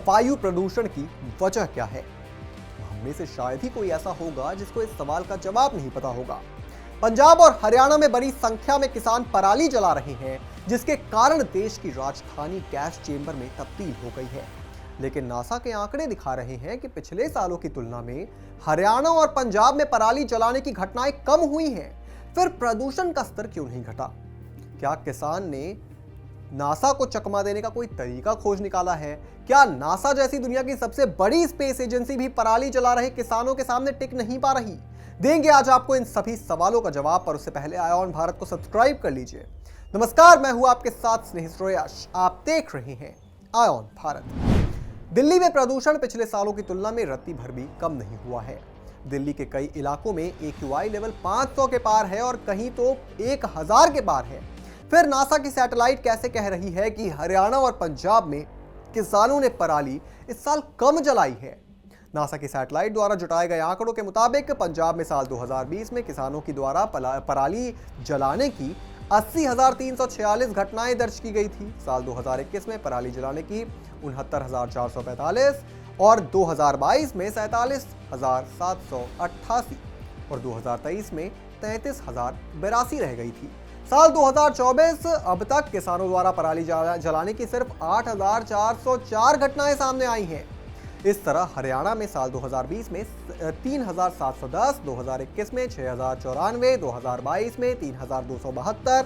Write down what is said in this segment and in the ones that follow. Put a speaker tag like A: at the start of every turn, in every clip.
A: वायु प्रदूषण की वजह क्या है? हम में से शायद ही कोई ऐसा होगा जिसको इस सवाल का जवाब नहीं पता होगा। पंजाब और हरियाणा में बड़ी संख्या में किसान पराली जला रहे हैं, जिसके कारण देश की राजधानी गैस चेंबर में तब्दील हो गई है। लेकिन नासा के आंकड़े दिखा रहे हैं कि पिछले सालों की तुलना में हरियाणा और पंजाब में पराली जलाने की घटनाएं कम हुई हैं। फिर प्रदूषण का स्तर क्यों नहीं घटा? क्या किसान ने नासा को चकमा देने का कोई तरीका खोज निकाला है? क्या नासा जैसी दुनिया की सबसे बड़ी स्पेस एजेंसी भी पराली जला रहे किसानों के सामने टिक नहीं पा रही? देंगे आज आपको इन सभी सवालों का जवाब, पर उससे पहले आयोन भारत को सब्सक्राइब कर लीजिए। नमस्कार, मैं हूं आपके साथ स्नेहित श्रेयस। आप देख रहे हैं आयोन भारत। दिल्ली में प्रदूषण पिछले सालों की तुलना में रत्ती भर भी कम नहीं हुआ है। दिल्ली के कई इलाकों में AQI लेवल 500 के पार है और कहीं तो 1000 के पार है। फिर नासा की सैटेलाइट कैसे कह रही है कि हरियाणा और पंजाब में किसानों ने पराली इस साल कम जलाई है? नासा की सैटेलाइट द्वारा जुटाए गए आंकड़ों के मुताबिक पंजाब में साल 2020 में किसानों की द्वारा पराली जलाने की 80,346 घटनाएं दर्ज की गई थी। साल 2021 में पराली जलाने की 69,445 और 2022 में 47,788 और 2023 में 33,082 रह गई थी। साल 2024 अब तक किसानों द्वारा पराली जलाने की सिर्फ 8,404 घटनाएं सामने आई हैं। इस तरह हरियाणा में साल 2020 में 3,710, 2021 में 6,094, 2022 में 3,272,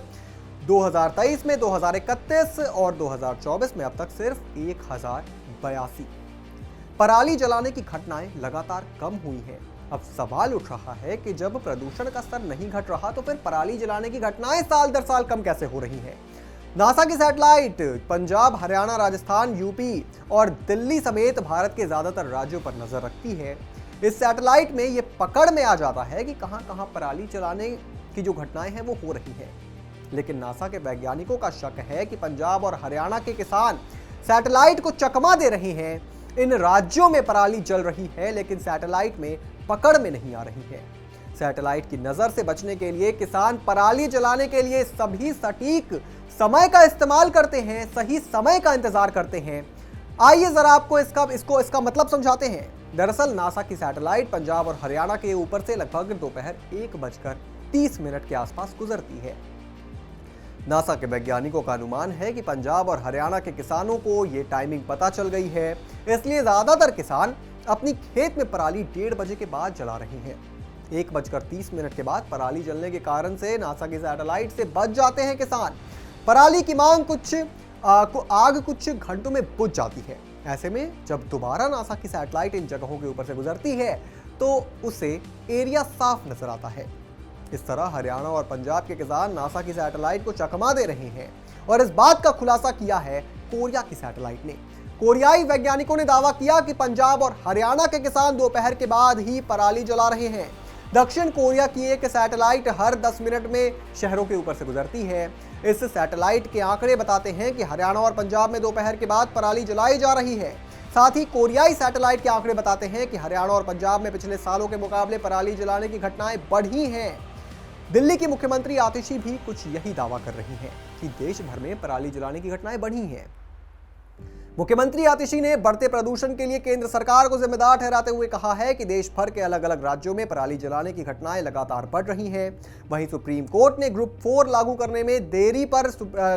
A: 2023 में 2,031 और 2024 में अब तक सिर्फ 1,082 पराली जलाने की घटनाएं लगातार कम हुई हैं। अब सवाल उठ रहा है कि जब प्रदूषण का स्तर नहीं घट रहा तो फिर पराली जलाने की घटनाएं साल दर साल कम कैसे हो रही हैं? नासा की सैटेलाइट पंजाब, हरियाणा, राजस्थान, यूपी और दिल्ली समेत भारत के ज्यादातर राज्यों पर नजर रखती है। इस सैटेलाइट में यह पकड़ में आ जाता है कि कहां-कहां पराली जलाने की जो घटनाएं हैं वो हो रही हैं। लेकिन नासा के वैज्ञानिकों का शक है कि पंजाब और हरियाणा के किसान सैटेलाइट को चकमा दे रहे हैं। इन राज्यों में पराली जल रही है लेकिन सैटेलाइट में पकड़ में नहीं आ रही है। सैटेलाइट की नजर से बचने के लिए किसान पराली जलाने के लिए सभी सटीक समय का इस्तेमाल करते हैं, सही समय का इंतजार करते हैं। आइए जरा आपको इसका मतलब समझाते हैं। दरअसल नासा की सैटेलाइट पंजाब और हरियाणा के ऊपर से लगभग दोपहर 1:30 के आसपास गुजरती है। नासा के वैज्ञानिकों का अनुमान है कि पंजाब और हरियाणा के किसानों को ये टाइमिंग पता चल गई है, इसलिए ज्यादातर किसान अपनी खेत में पराली 1:30 बजे के बाद जला रहे हैं। 1:30 के बाद पराली जलने के कारण से नासा की सैटेलाइट से बच जाते हैं किसान। पराली की मांग आग कुछ घंटों में बुझ जाती है। ऐसे में जब दोबारा नासा की सैटेलाइट इन जगहों के ऊपर से गुजरती है तो उसे एरिया साफ नजर आता है। इस तरह हरियाणा और पंजाब के किसान नासा की सैटेलाइट को चकमा दे रहे हैं और इस बात का खुलासा किया है कोरिया की सैटेलाइट ने। कोरियाई वैज्ञानिकों ने दावा किया कि पंजाब और हरियाणा के किसान दोपहर के बाद ही पराली जला रहे हैं। दक्षिण कोरिया की एक सैटेलाइट हर 10 मिनट में शहरों के ऊपर से गुजरती है। इस सैटेलाइट के आंकड़े बताते हैं कि हरियाणा और पंजाब में दोपहर के बाद पराली जलाई जा रही है। साथ ही कोरियाई सैटेलाइट के आंकड़े बताते हैं कि हरियाणा और पंजाब में पिछले सालों के मुकाबले पराली जलाने की घटनाएं बढ़ी हैं। दिल्ली की मुख्यमंत्री आतिशी भी कुछ यही दावा कर रही हैं कि देश भर में पराली जलाने की घटनाएं बढ़ी हैं। मुख्यमंत्री आतिशी ने बढ़ते प्रदूषण के लिए केंद्र सरकार को जिम्मेदार ठहराते हुए कहा है कि देश भर के अलग अलग राज्यों में पराली जलाने की घटनाएं लगातार बढ़ रही हैं। वहीं सुप्रीम कोर्ट ने ग्रुप 4 लागू करने में देरी पर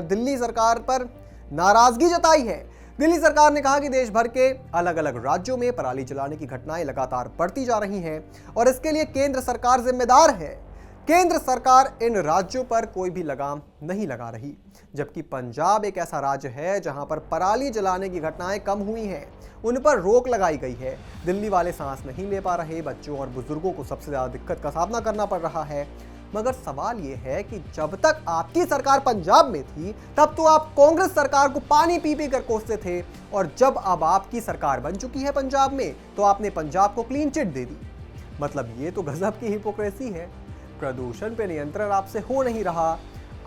A: दिल्ली सरकार पर नाराजगी जताई है। दिल्ली सरकार ने कहा कि देश भर के अलग अलग राज्यों में पराली जलाने की घटनाएं लगातार बढ़ती जा रही हैं और इसके लिए केंद्र सरकार जिम्मेदार है। केंद्र सरकार इन राज्यों पर कोई भी लगाम नहीं लगा रही, जबकि पंजाब एक ऐसा राज्य है जहां पर पराली जलाने की घटनाएं कम हुई हैं, उन पर रोक लगाई गई है। दिल्ली वाले सांस नहीं ले पा रहे, बच्चों और बुजुर्गों को सबसे ज्यादा दिक्कत का सामना करना पड़ रहा है। मगर सवाल यह है कि जब तक आपकी सरकार पंजाब में थी तब तो आप कांग्रेस सरकार को पानी पी पी कर कोसते थे, और जब अब आपकी सरकार बन चुकी है पंजाब में तो आपने पंजाब को क्लीन चिट दे दी। मतलब ये तो गजब की हिपोक्रेसी है। प्रदूषण पे नियंत्रण आपसे हो नहीं रहा,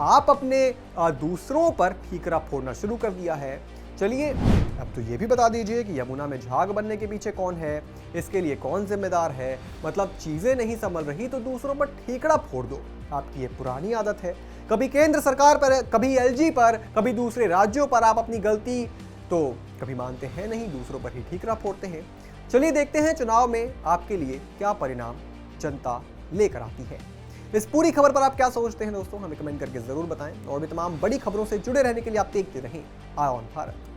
A: आप अपने दूसरों पर ठीकरा फोड़ना शुरू कर दिया है। चलिए अब तो ये भी बता दीजिए कि यमुना में झाग बनने के पीछे कौन है, इसके लिए कौन जिम्मेदार है। मतलब चीजें नहीं संभल रही तो दूसरों पर ठीकरा फोड़ दो, आपकी ये पुरानी आदत है। कभी केंद्र सरकार पर, कभी एलजी पर, कभी दूसरे राज्यों पर आप अपनी गलती तो कभी मानते हैं नहीं, दूसरों पर ही ठीकरा फोड़ते हैं। चलिए देखते हैं चुनाव में आपके लिए क्या परिणाम जनता लेकर आती है। इस पूरी खबर पर आप क्या सोचते हैं दोस्तों, हमें कमेंट करके जरूर बताएं। और भी तमाम बड़ी खबरों से जुड़े रहने के लिए आप देखते रहें आय ऑन भारत।